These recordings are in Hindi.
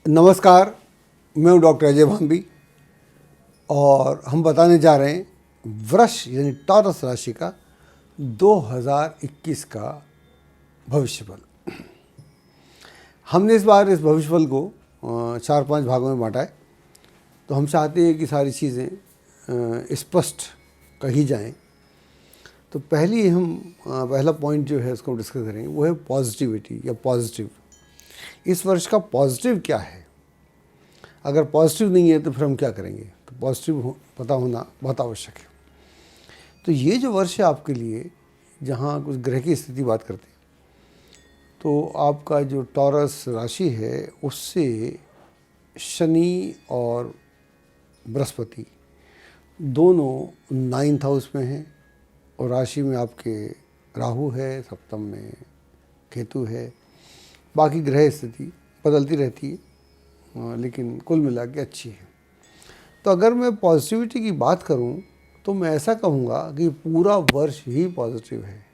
नमस्कार, मैं हूँ डॉक्टर अजय भांबी और हम बताने जा रहे हैं वृष यानी टॉरस राशि का 2021 का भविष्यफल। हमने इस बार इस भविष्यफल को 4-5 भागों में बांटा है। तो हम चाहते हैं कि सारी चीज़ें स्पष्ट कही जाएं। तो पहला पॉइंट जो है उसको डिस्कस करेंगे, वो है पॉजिटिविटी या पॉजिटिव। इस वर्ष का पॉजिटिव क्या है? अगर पॉजिटिव नहीं है तो फिर हम क्या करेंगे? तो पॉजिटिव पता होना बहुत आवश्यक है। तो ये जो वर्ष है आपके लिए, जहाँ कुछ ग्रह की स्थिति बात करते हैं, तो आपका जो टॉरस राशि है उससे शनि और बृहस्पति दोनों 9th हाउस में हैं और राशि में आपके राहु है, सप्तम में केतु है। बाकी ग्रह स्थिति बदलती रहती है, लेकिन कुल मिला के अच्छी है। तो अगर मैं पॉजिटिविटी की बात करूं तो मैं ऐसा कहूँगा कि पूरा वर्ष ही पॉजिटिव है।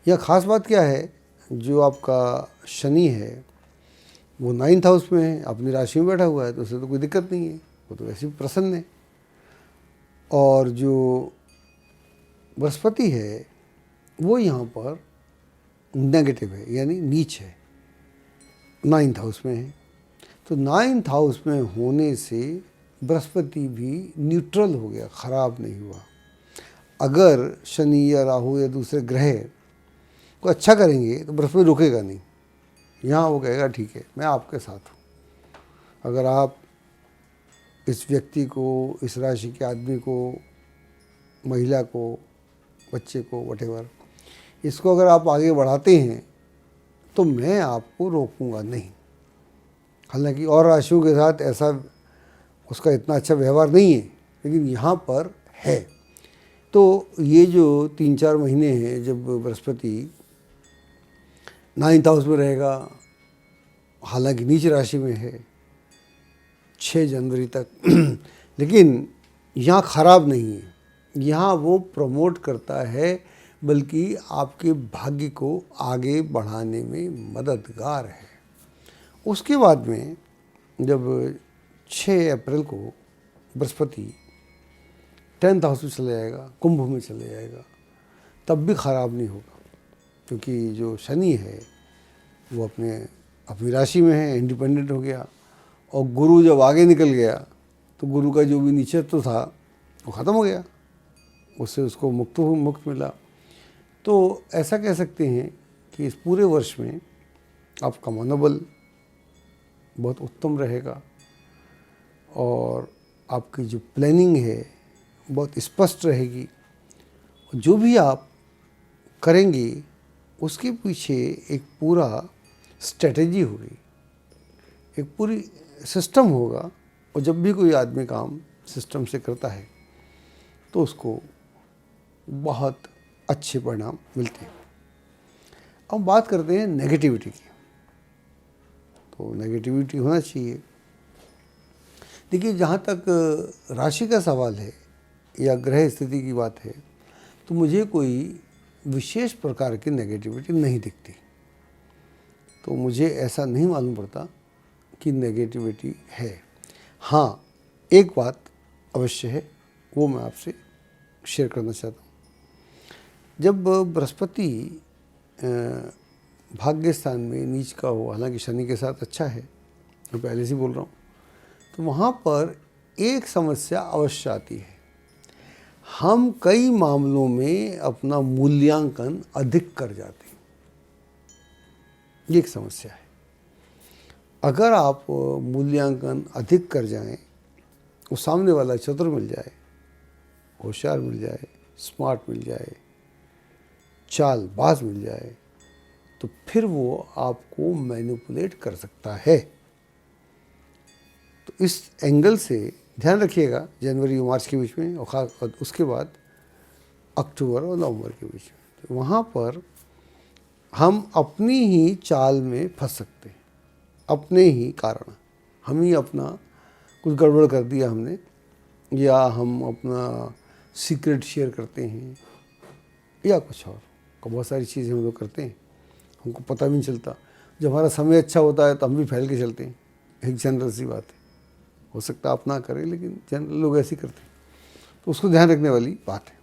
यह ख़ास बात क्या है, जो आपका शनि है वो 9th हाउस में है, अपनी राशि में बैठा हुआ है, तो उससे तो कोई दिक्कत नहीं है, वो तो वैसे भी प्रसन्न है। और जो बृहस्पति है वो यहाँ पर नेगेटिव है, यानी नीच है, 9th हाउस में है। तो 9th हाउस में होने से बृहस्पति भी न्यूट्रल हो गया, ख़राब नहीं हुआ। अगर शनि या राहु या दूसरे ग्रह को अच्छा करेंगे तो बृहस्पति रुकेगा नहीं, यहाँ वो कहेगा ठीक है, मैं आपके साथ हूँ। अगर आप इस व्यक्ति को, इस राशि के आदमी को, महिला को, बच्चे को, वटेवर, इसको अगर आप आगे बढ़ाते हैं तो मैं आपको रोकूंगा नहीं। हालांकि और राशियों के साथ ऐसा उसका इतना अच्छा व्यवहार नहीं है, लेकिन यहाँ पर है। तो ये जो 3-4 महीने हैं जब बृहस्पति 9th हाउस में रहेगा, हालांकि नीच राशि में है 6 जनवरी तक, लेकिन यहाँ ख़राब नहीं है, यहाँ वो प्रमोट करता है, बल्कि आपके भाग्य को आगे बढ़ाने में मददगार है। उसके बाद में जब 6 अप्रैल को बृहस्पति 10th हाउस में चले जाएगा, कुंभ में चले जाएगा, तब भी ख़राब नहीं होगा, क्योंकि जो शनि है वो अपनी राशि में है, इंडिपेंडेंट हो गया। और गुरु जब आगे निकल गया तो गुरु का जो भी नीचत्व था वो ख़त्म हो गया, उससे उसको मुक्त मिला। तो ऐसा कह सकते हैं कि इस पूरे वर्ष में आपका मनोबल बहुत उत्तम रहेगा और आपकी जो प्लानिंग है बहुत स्पष्ट रहेगी। जो भी आप करेंगे उसके पीछे एक पूरा स्ट्रेटजी होगी, एक पूरी सिस्टम होगा। और जब भी कोई आदमी काम सिस्टम से करता है तो उसको बहुत अच्छे परिणाम मिलते हैं। अब बात करते हैं नेगेटिविटी की। तो नेगेटिविटी होना चाहिए। देखिए, जहाँ तक राशि का सवाल है या ग्रह स्थिति की बात है, तो मुझे कोई विशेष प्रकार की नेगेटिविटी नहीं दिखती। तो मुझे ऐसा नहीं मालूम पड़ता कि नेगेटिविटी है। हाँ, एक बात अवश्य है, वो मैं आपसे शेयर करना चाहता हूँ। जब बृहस्पति भाग्य स्थान में नीच का हो, हालांकि शनि के साथ अच्छा है, मैं पहले से बोल रहा हूँ, तो वहाँ पर एक समस्या अवश्य आती है। हम कई मामलों में अपना मूल्यांकन अधिक कर जाते हैं, ये एक समस्या है। अगर आप मूल्यांकन अधिक कर जाएं, वो सामने वाला चतुर मिल जाए, होशियार मिल जाए, स्मार्ट मिल जाए, चालबाज मिल जाए, तो फिर वो आपको मैनिपुलेट कर सकता है। तो इस एंगल से ध्यान रखिएगा, जनवरी और मार्च के बीच में, और उसके बाद अक्टूबर और नवंबर के बीच में, तो वहाँ पर हम अपनी ही चाल में फंस सकते हैं, अपने ही कारण। हम ही अपना कुछ गड़बड़ कर दिया हमने, या हम अपना सीक्रेट शेयर करते हैं, या कुछ और। बहुत सारी चीज़ें हम लोग करते हैं, हमको पता भी नहीं चलता। जब हमारा समय अच्छा होता है तो हम भी फैल के चलते हैं, एक जनरल सी बात है। हो सकता है आप ना करें, लेकिन जनरल लोग ऐसे ही करते हैं, तो उसको ध्यान रखने वाली बात है।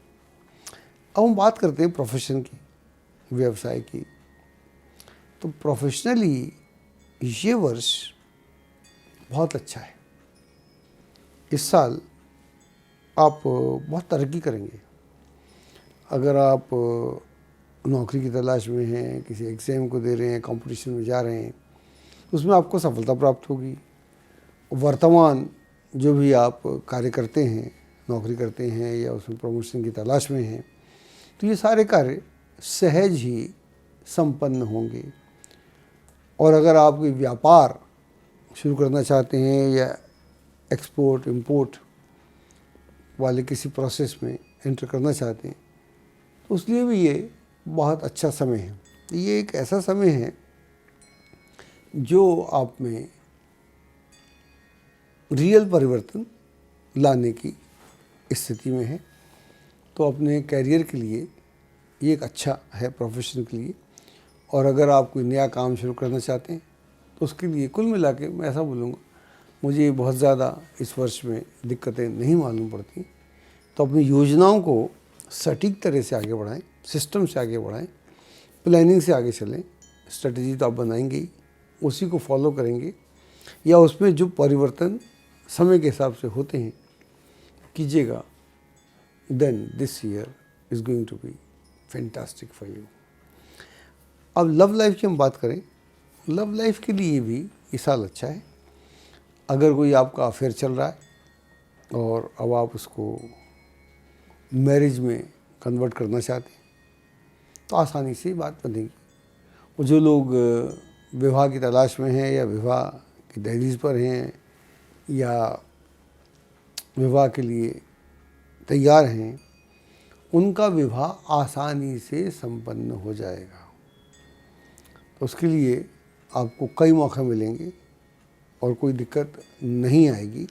अब हम बात करते हैं प्रोफेशन की, व्यवसाय की। तो प्रोफेशनली ये वर्ष बहुत अच्छा है। इस साल आप बहुत तरक्की करेंगे। अगर आप नौकरी की तलाश में हैं, किसी एग्ज़ाम को दे रहे हैं, कंपटीशन में जा रहे हैं, उसमें आपको सफलता प्राप्त होगी। वर्तमान जो भी आप कार्य करते हैं, नौकरी करते हैं या उसमें प्रमोशन की तलाश में हैं, तो ये सारे कार्य सहज ही संपन्न होंगे। और अगर आप कोई व्यापार शुरू करना चाहते हैं या एक्सपोर्ट इंपोर्ट वाले किसी प्रोसेस में एंटर करना चाहते हैं, तो उसलिए भी ये बहुत अच्छा समय है। ये एक ऐसा समय है जो आप में रियल परिवर्तन लाने की स्थिति में है। तो अपने कैरियर के लिए ये एक अच्छा है, प्रोफेशन के लिए। और अगर आप कोई नया काम शुरू करना चाहते हैं तो उसके लिए कुल मिला के मैं ऐसा बोलूँगा, मुझे बहुत ज़्यादा इस वर्ष में दिक्कतें नहीं मालूम पड़ती। तो अपनी योजनाओं को सटीक तरह से आगे बढ़ाएं, सिस्टम से आगे बढ़ाएं, प्लानिंग से आगे चलें। स्ट्रेटजी तो आप बनाएंगे ही, उसी को फॉलो करेंगे या उसमें जो परिवर्तन समय के हिसाब से होते हैं कीजिएगा। Then this year is going to be fantastic for you. अब लव लाइफ की हम बात करें, लव लाइफ के लिए भी ये साल अच्छा है। अगर कोई आपका अफेयर चल रहा है और अब आप उसको मैरिज में कन्वर्ट करना चाहते हैं तो आसानी से बात बनेगी। और जो लोग विवाह की तलाश में हैं या विवाह की दहलीज पर हैं या विवाह के लिए तैयार हैं, उनका विवाह आसानी से संपन्न हो जाएगा। तो उसके लिए आपको कई मौके मिलेंगे और कोई दिक्कत नहीं आएगी।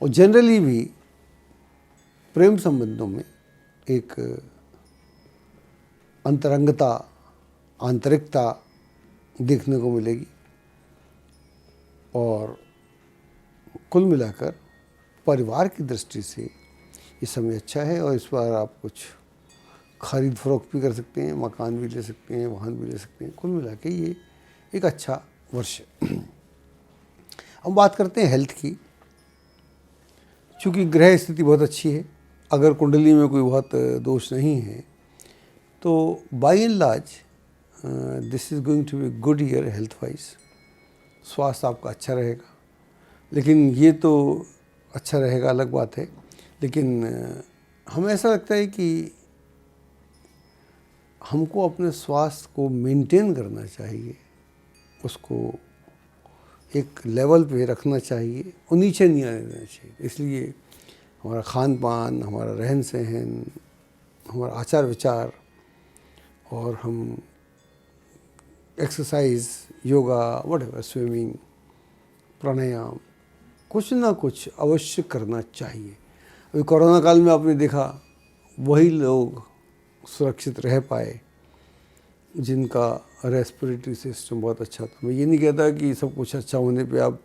और जनरली भी प्रेम संबंधों में एक अंतरंगता, आंतरिकता देखने को मिलेगी। और कुल मिलाकर परिवार की दृष्टि से ये समय अच्छा है। और इस बार आप कुछ खरीद फरोख्त भी कर सकते हैं, मकान भी ले सकते हैं, वाहन भी ले सकते हैं। कुल मिला के ये एक अच्छा वर्ष है। अब बात करते हैं हेल्थ की। चूँकि ग्रह स्थिति बहुत अच्छी है, अगर कुंडली में कोई बहुत दोष नहीं है तो by and large this is going to be good year health wise. स्वास्थ्य आपका अच्छा रहेगा। लेकिन ये तो अच्छा रहेगा अलग बात है, लेकिन हमें ऐसा लगता है कि हमको अपने स्वास्थ्य को मेंटेन करना चाहिए, उसको एक लेवल पे रखना चाहिए और नीचे नहीं आने देना चाहिए। इसलिए हमारा खान पान, हमारा रहन सहन, हमारा आचार विचार और हम एक्सरसाइज, योगा, व्हाटएवर, स्विमिंग, प्राणायाम, कुछ ना कुछ अवश्य करना चाहिए। अभी कोरोना काल में आपने देखा वही लोग सुरक्षित रह पाए जिनका रेस्पिरेटरी सिस्टम बहुत अच्छा था। मैं ये नहीं कहता कि सब कुछ अच्छा होने पे आप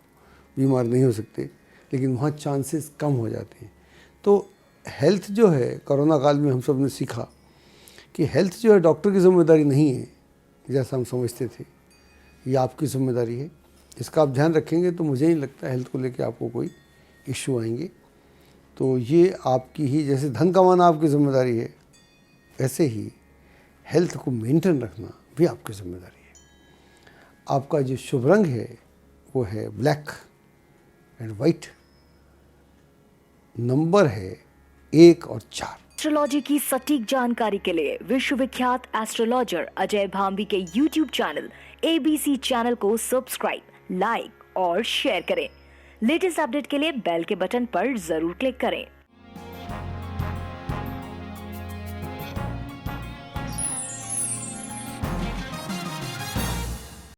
बीमार नहीं हो सकते, लेकिन वहाँ चांसेस कम हो जाते हैं। तो हेल्थ जो है, कोरोना काल में हम सब ने सीखा कि हेल्थ जो है डॉक्टर की जिम्मेदारी नहीं है जैसा हम समझते थे, ये आपकी जिम्मेदारी है। इसका आप ध्यान रखेंगे तो मुझे नहीं लगता हेल्थ को लेकर आपको कोई इश्यू आएंगे। तो ये आपकी ही, जैसे धन कमाना आपकी जिम्मेदारी है, ऐसे ही हेल्थ को मेंटेन रखना भी आपकी जिम्मेदारी है। आपका जो शुभ रंग है वो है ब्लैक एंड वाइट। नंबर है 1 और 4। एस्ट्रोलॉजी की सटीक जानकारी के लिए विश्वविख्यात एस्ट्रोलॉजर अजय भांबी के YouTube चैनल ABC चैनल को सब्सक्राइब, लाइक और शेयर करें। लेटेस्ट अपडेट के लिए बेल के बटन पर जरूर क्लिक करें।